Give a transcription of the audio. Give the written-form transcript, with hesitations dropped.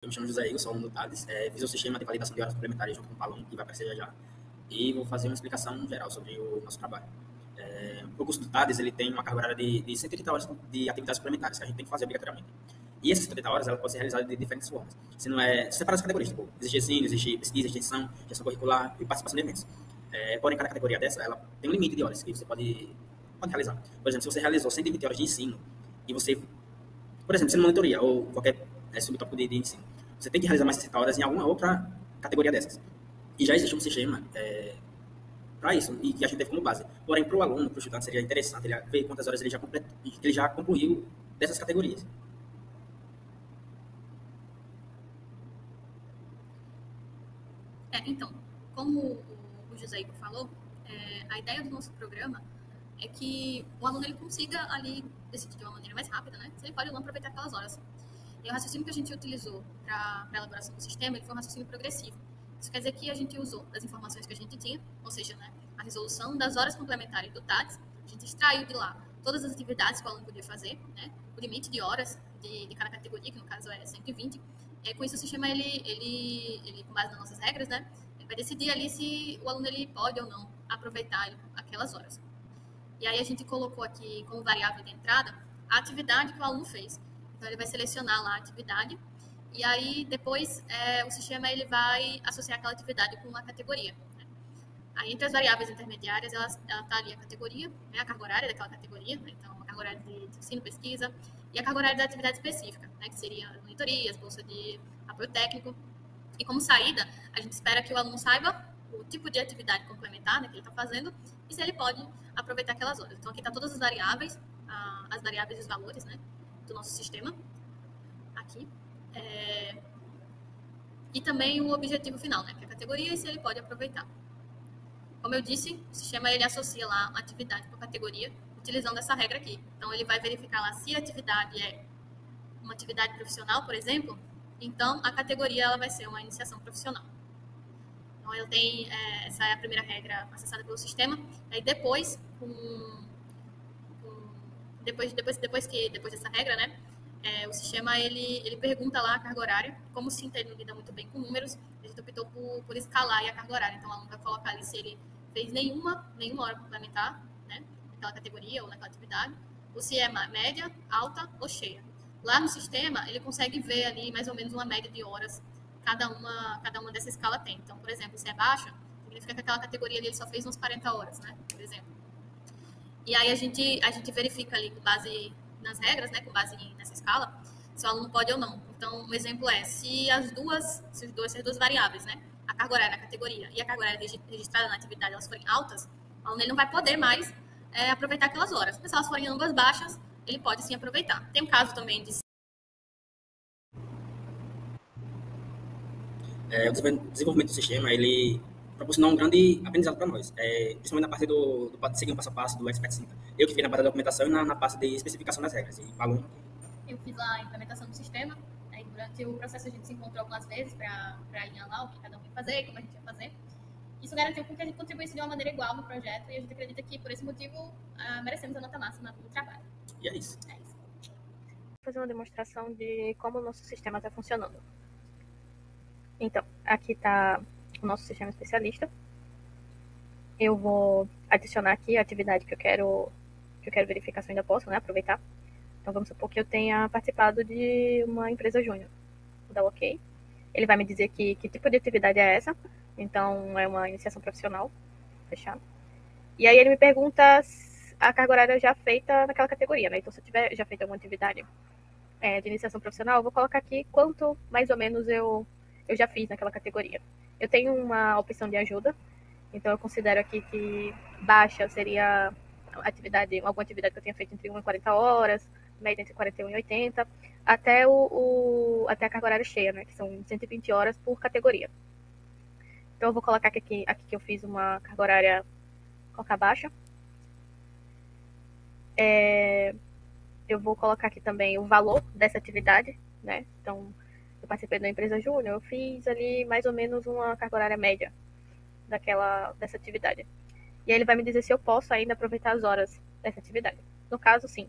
Eu me chamo José Igor, sou aluno do TADES, fiz o sistema de validação de horas complementares junto com o Palom, que vai aparecer já já, e vou fazer uma explicação geral sobre o nosso trabalho. O curso do TADES ele tem uma carga horária de 130 horas de atividades complementares, que a gente tem que fazer obrigatoriamente. E essas 130 horas, ela pode ser realizada de diferentes formas. Se não é, separa as categorias, tipo, existe ensino, existe pesquisa, extensão, gestão curricular e participação de eventos. Porém, cada categoria dessa, ela tem um limite de horas que você pode realizar. Por exemplo, se você realizou 120 horas de ensino, e você, por exemplo, sendo monitoria ou qualquer subtópico de ensino, você tem que realizar mais 60 horas em alguma outra categoria dessas. E já existe um sistema para isso, e que a gente teve como base. Porém, para o aluno, para o estudante, seria interessante ele ver quantas horas ele já concluiu dessas categorias. Então, como o José Igor falou, a ideia do nosso programa é que o aluno ele consiga ali decidir de uma maneira mais rápida, né? Se ele pode ou não aproveitar aquelas horas. E o raciocínio que a gente utilizou para a elaboração do sistema ele foi um raciocínio progressivo. Isso quer dizer que a gente usou das informações que a gente tinha, ou seja, né, a resolução das horas complementares do TADES, a gente extraiu de lá todas as atividades que o aluno podia fazer, né, o limite de horas de cada categoria, que no caso é 120. Com isso o sistema, ele, com base nas nossas regras, né, ele vai decidir ali se o aluno ele pode ou não aproveitar aquelas horas. E aí a gente colocou aqui como variável de entrada a atividade que o aluno fez. Então ele vai selecionar lá a atividade e aí depois o sistema ele vai associar aquela atividade com uma categoria. Né? Aí entre as variáveis intermediárias ela está ali a categoria, né, a carga horária daquela categoria, né? Então a carga horária de ensino, pesquisa e a carga horária da atividade específica, né, que seria monitorias, bolsa de apoio técnico. E como saída, a gente espera que o aluno saiba o tipo de atividade complementar, né, que ele está fazendo e se ele pode aproveitar aquelas horas. Então aqui está todas as variáveis e os valores, né, do nosso sistema aqui. E também o objetivo final, né, que é a categoria e se ele pode aproveitar. Como eu disse, o sistema ele associa lá a atividade com a categoria utilizando essa regra aqui. Então ele vai verificar lá se a atividade é uma atividade profissional, por exemplo, então a categoria ela vai ser uma iniciação profissional. Então ele tem essa é a primeira regra acessada pelo sistema. Aí depois depois dessa regra, né, o sistema ele pergunta lá a carga horária. Como sim, ele não lida muito bem com números, a gente optou por escalar a carga horária. Então o aluno vai colocar ali se ele fez nenhuma hora complementar, né, naquela categoria ou naquela atividade, ou se é média, alta ou cheia. Lá no sistema ele consegue ver ali mais ou menos uma média de horas cada uma dessa escala tem. Então, por exemplo, se é baixa, significa que aquela categoria ali ele só fez uns 40 horas, né, por exemplo. E aí a gente verifica ali com base nas regras, né, com base nessa escala, se o aluno pode ou não. Então, um exemplo é, se as duas variáveis, né, a carga horária na categoria e a carga horária registrada na atividade, elas forem altas, o aluno ele não vai poder mais aproveitar aquelas horas. Mas se elas forem ambas baixas, ele pode sim aproveitar. Tem um caso também de... O desenvolvimento do sistema, ele proporcionou um grande aprendizado para nós, principalmente na parte do seguir um passo a passo do Expert Cinta. Eu que fiz na parte da documentação e na parte de especificação das regras. E aluno... Eu fiz lá a implementação do sistema, aí durante o processo a gente se encontrou algumas vezes para alinhar lá o que cada um ia fazer, como a gente ia fazer. Isso garantiu que a gente contribuísse de uma maneira igual no projeto e a gente acredita que, por esse motivo, merecemos a nota máxima do trabalho. E é isso. Vou fazer uma demonstração de como o nosso sistema está funcionando. Então, aqui está o nosso sistema especialista. Eu vou adicionar aqui a atividade que eu quero verificar se eu ainda posso, né, aproveitar. Então, vamos supor que eu tenha participado de uma empresa júnior. Vou dar OK. Ele vai me dizer que tipo de atividade é essa. Então, é uma iniciação profissional. Fechar. E aí ele me pergunta a carga horária já feita naquela categoria, né? Então, se eu tiver já feito alguma atividade de iniciação profissional, eu vou colocar aqui quanto, mais ou menos, eu já fiz naquela categoria. Eu tenho uma opção de ajuda, então eu considero aqui que baixa seria alguma atividade que eu tenha feito entre 1 e 40 horas, média entre 41 e 80, até a carga horária cheia, né, que são 120 horas por categoria. Então eu vou colocar aqui que eu fiz uma carga horária, colocar baixa. Eu vou colocar aqui também o valor dessa atividade, né, então eu participei da empresa júnior, eu fiz ali mais ou menos uma carga horária média dessa atividade. E aí ele vai me dizer se eu posso ainda aproveitar as horas dessa atividade. No caso, sim,